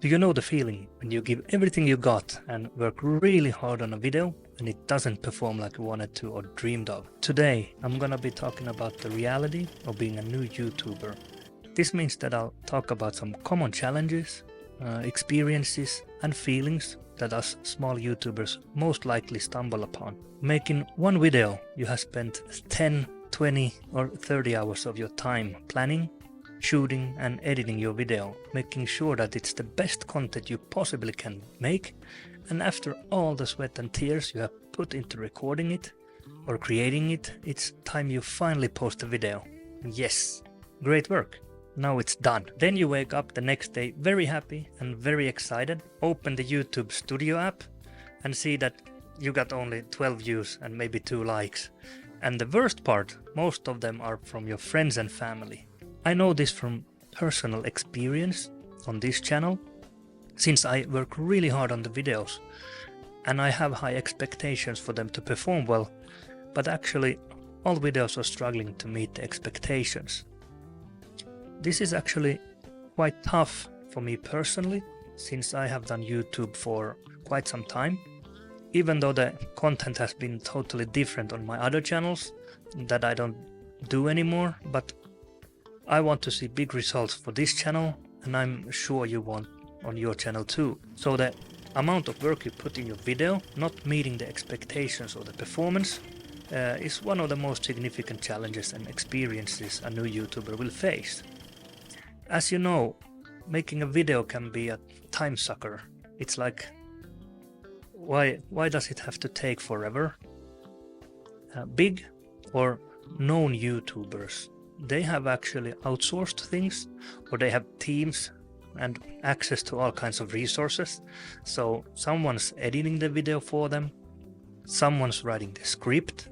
Do you know the feeling when you give everything you got and work really hard on a video and it doesn't perform like you wanted to or dreamed of? Today, I'm gonna be talking about the reality of being a new YouTuber. This means that I'll talk about some common challenges, experiences and feelings that us small YouTubers most likely stumble upon. Making one video, you have spent 10, 20 or 30 hours of your time planning, shooting and editing your video, making sure that it's the best content you possibly can make, and after all the sweat and tears you have put into recording it or creating it, it's time you finally post a video. Yes, great work. Now it's done. Then you wake up the next day very happy and very excited, open the YouTube Studio app and see that you got only 12 views and maybe 2 likes. And the worst part, most of them are from your friends and family. I know this from personal experience on this channel, since I work really hard on the videos and I have high expectations for them to perform well, but actually all videos are struggling to meet the expectations. This is actually quite tough for me personally, since I have done YouTube for quite some time, even though the content has been totally different on my other channels that I don't do anymore, but I want to see big results for this channel, and I'm sure you want on your channel too. So the amount of work you put in your video not meeting the expectations or the performance is one of the most significant challenges and experiences a new YouTuber will face. As you know, making a video can be a time sucker. It's like, why does it have to take forever? Big or known YouTubers, they have actually outsourced things, or they have teams and access to all kinds of resources. So someone's editing the video for them, someone's writing the script,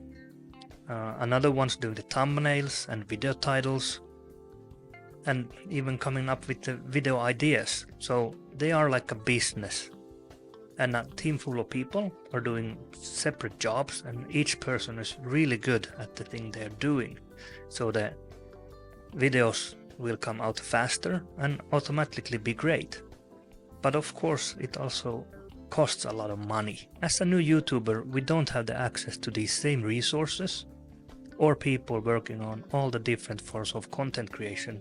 another one's doing the thumbnails and video titles, and even coming up with the video ideas. So they are like a business, and a team full of people are doing separate jobs, and each person is really good at the thing they're doing. So the videos will come out faster and automatically be great. But of course it also costs a lot of money. As a new YouTuber, we don't have the access to these same resources or people working on all the different forms of content creation.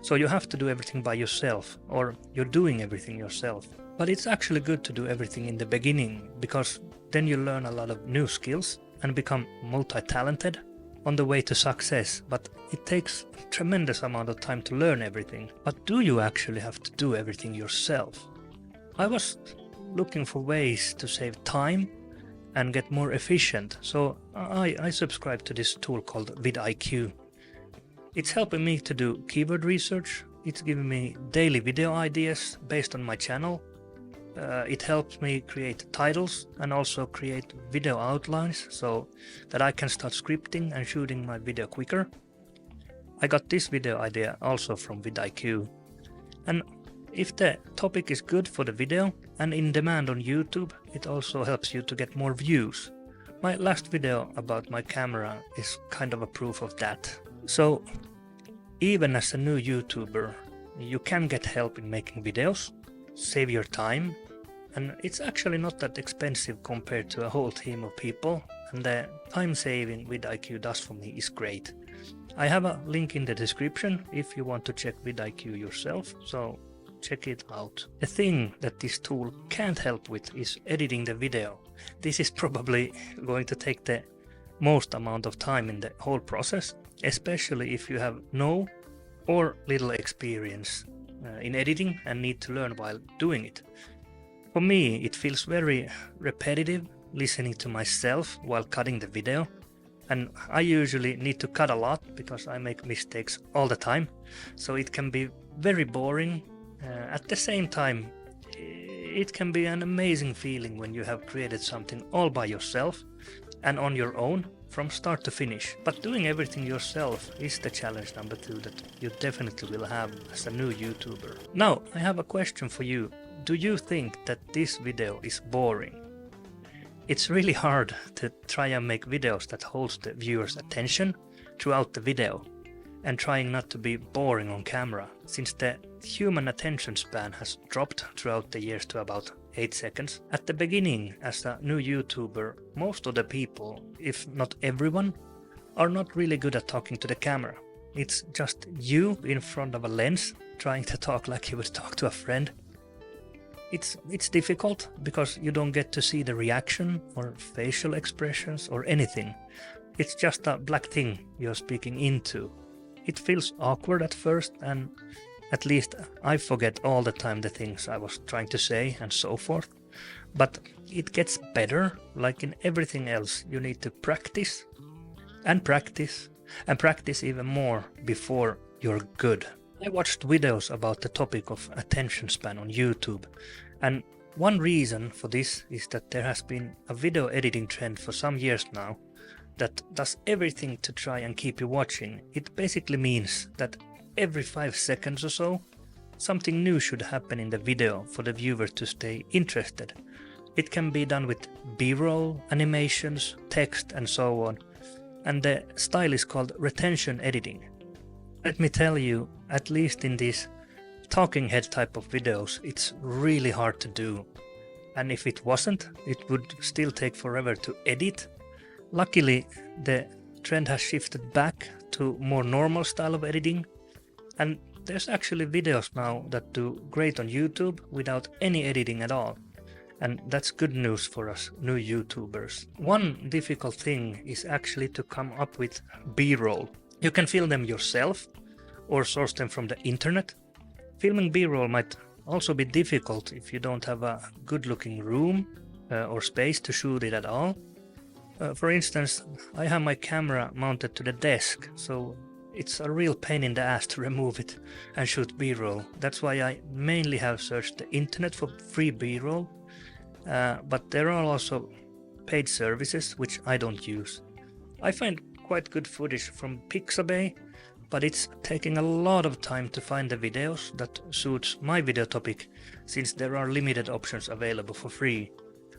So you have to do everything by yourself, or you're doing everything yourself. But it's actually good to do everything in the beginning, because then you learn a lot of new skills and become multi-talented on the way to success. But it takes a tremendous amount of time to learn everything. But do you actually have to do everything yourself? I was looking for ways to save time and get more efficient, so I subscribe to this tool called vidIQ. It's helping me to do keyword research. It's giving me daily video ideas based on my channel. It helps me create titles and also create video outlines so that I can start scripting and shooting my video quicker. I got this video idea also from vidIQ. And if the topic is good for the video and in demand on YouTube, it also helps you to get more views. My last video about my camera is kind of a proof of that. So even as a new YouTuber, you can get help in making videos, save your time, and it's actually not that expensive compared to a whole team of people, and the time saving vidIQ does for me is great. I have a link in the description if you want to check vidIQ yourself, so check it out. The thing that this tool can't help with is editing the video. This is probably going to take the most amount of time in the whole process, especially if you have no or little experience in editing and need to learn while doing it. For me, it feels very repetitive listening to myself while cutting the video, and I usually need to cut a lot because I make mistakes all the time, so it can be very boring. At the same time, it can be an amazing feeling when you have created something all by yourself and on your own from start to finish. But doing everything yourself is the challenge number 2 that you definitely will have as a new YouTuber. Now, I have a question for you. Do you think that this video is boring? It's really hard to try and make videos that holds the viewer's attention throughout the video. and trying not to be boring on camera, since the human attention span has dropped throughout the years to about 8 seconds. At the beginning, as a new YouTuber, most of the people, if not everyone, are not really good at talking to the camera. It's just you in front of a lens trying to talk like you would talk to a friend. It's difficult because you don't get to see the reaction or facial expressions or anything. It's just a black thing you're speaking into. It feels awkward at first, and at least I forget all the time the things I was trying to say and so forth. But it gets better. Like in everything else, you need to practice and practice and practice even more before you're good. I watched videos about the topic of attention span on YouTube, and one reason for this is that there has been a video editing trend for some years now that does everything to try and keep you watching. It basically means that every 5 seconds or so, something new should happen in the video for the viewer to stay interested. It can be done with B-roll, animations, text and so on, and the style is called retention editing. Let me tell you, at least in these talking head type of videos, it's really hard to do. And if it wasn't, it would still take forever to edit. Luckily, the trend has shifted back to more normal style of editing, and there's actually videos now that do great on YouTube without any editing at all. And that's good news for us new YouTubers. One difficult thing is actually to come up with B-roll. You can film them yourself or source them from the internet. Filming B-roll might also be difficult if you don't have a good-looking room or space to shoot it at all. For instance, I have my camera mounted to the desk, so it's a real pain in the ass to remove it and shoot B-roll. That's why I mainly have searched the internet for free B-roll, but there are also paid services which I don't use. I find quite good footage from Pixabay, but it's taking a lot of time to find the videos that suits my video topic, since there are limited options available for free.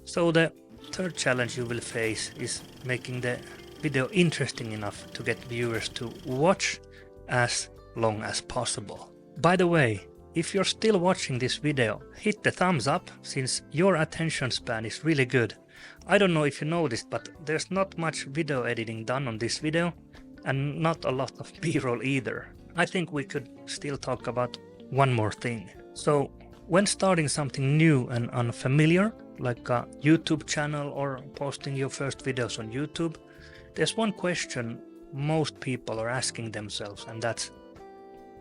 So the third challenge you will face is making the video interesting enough to get viewers to watch as long as possible. By the way, if you're still watching this video, hit the thumbs up, since your attention span is really good. I don't know if you noticed, but there's not much video editing done on this video, and not a lot of B-roll either. I think we could still talk about one more thing. So, when starting something new and unfamiliar, like a YouTube channel or posting your first videos on YouTube, there's one question most people are asking themselves, and that's,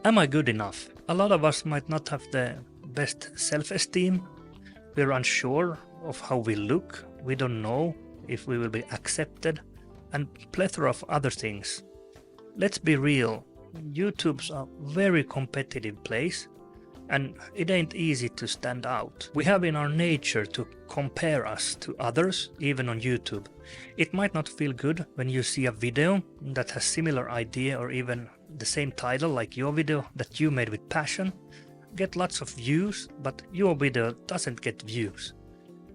am I good enough? A lot of us might not have the best self-esteem. We're unsure of how we look. We don't know if we will be accepted, and plethora of other things. Let's be real, YouTube's a very competitive place, and it ain't easy to stand out. We have in our nature to compare us to others, even on YouTube. It might not feel good when you see a video that has similar idea or even the same title like your video that you made with passion, get lots of views, but your video doesn't get views.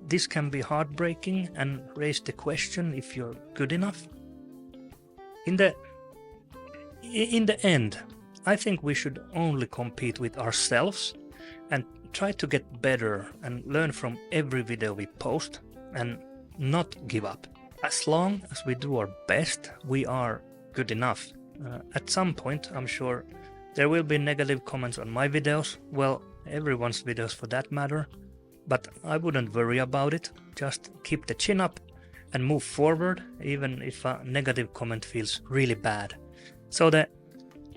This can be heartbreaking and raise the question if you're good enough. In the end, I think we should only compete with ourselves and try to get better and learn from every video we post and not give up. As long as we do our best, we are good enough. At some point, I'm sure there will be negative comments on my videos, well, everyone's videos for that matter, but I wouldn't worry about it. Just keep the chin up and move forward, even if a negative comment feels really bad. So the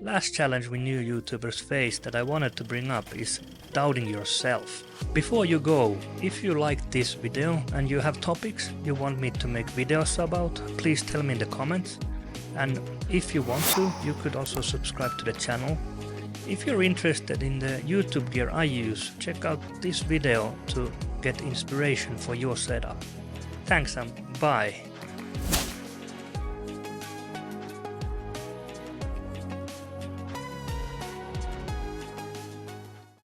last challenge we new YouTubers face that I wanted to bring up is doubting yourself. Before you go, if you liked this video and you have topics you want me to make videos about, please tell me in the comments. And if you want to, you could also subscribe to the channel. If you're interested in the YouTube gear I use, check out this video to get inspiration for your setup. Thanks and bye.